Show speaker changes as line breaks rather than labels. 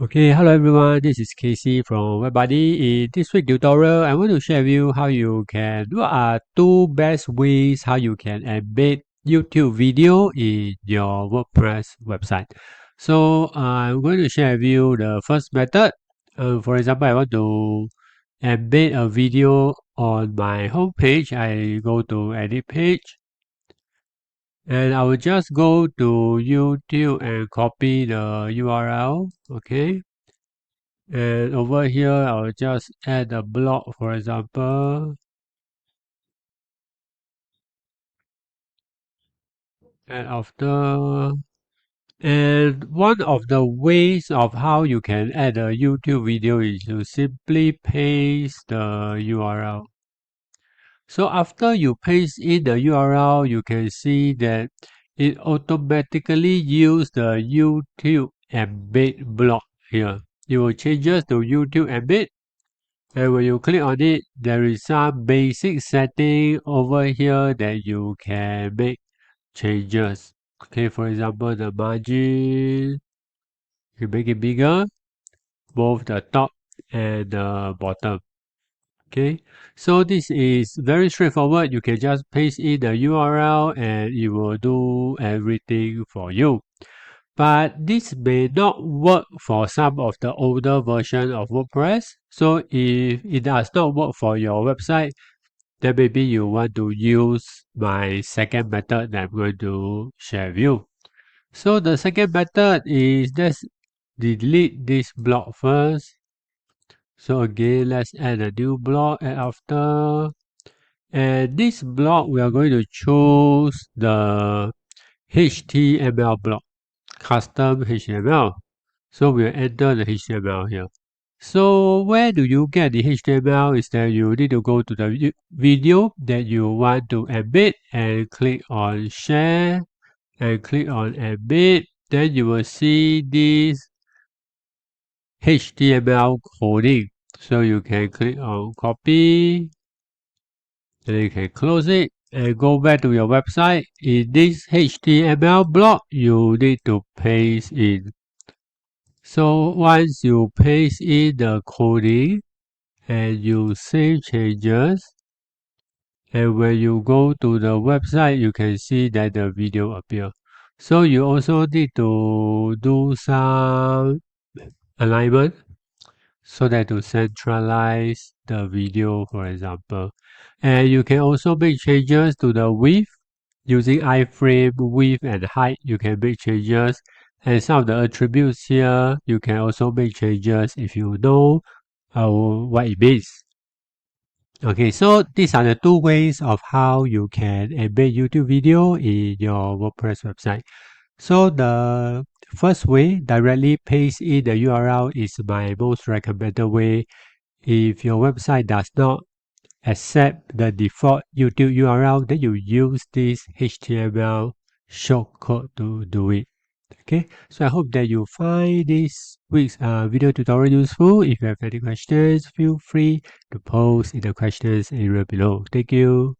Okay, hello everyone, this is Casey from WebBuddy. In this week tutorial, I want to share with you what are two best ways how you can embed YouTube video in your WordPress website. So I'm going to share with you the first method. For example, I want to embed a video on my home page. I go to edit page. And I will just go to YouTube and copy the URL. Okay. And over here, I'll just add a block, for example. And one of the ways of how you can add a YouTube video is to simply paste the URL. So after you paste in the URL, you can see that it automatically uses the YouTube embed block here. It will change to YouTube embed. And when you click on it, there is some basic setting over here that you can make changes. Okay, for example, the margin, you make it bigger, both the top and the bottom. Okay, so this is very straightforward. You can just paste in the URL and it will do everything for you. But this may not work for some of the older version of WordPress. So if it does not work for your website, then maybe you want to use my second method that I'm going to share with you. So the second method is let's delete this block first. So again, let's add a new block and after. And this block, we are going to choose the HTML block, custom HTML. So we'll enter the HTML here. So where do you get the HTML is that you need to go to the video that you want to embed and click on share and click on embed. Then you will see this HTML coding. So you can click on copy, then you can close it and go back to your website. In this HTML block, you need to paste in. So once you paste in the coding and you save changes, and when you go to the website, you can see that the video appear. So you also need to do some alignment so that to centralize the video, for example. And you can also make changes to the width using iframe, width and height. You can make changes, and some of the attributes here you can also make changes if you know what it means. Okay, so these are the two ways of how you can embed YouTube video in your WordPress website. So the first way, directly paste in the URL, is my most recommended way. If your website does not accept the default YouTube URL, then you use this HTML shortcode to do it. Okay, so I hope that you find this week's video tutorial useful. If you have any questions, feel free to post in the questions area below. Thank you.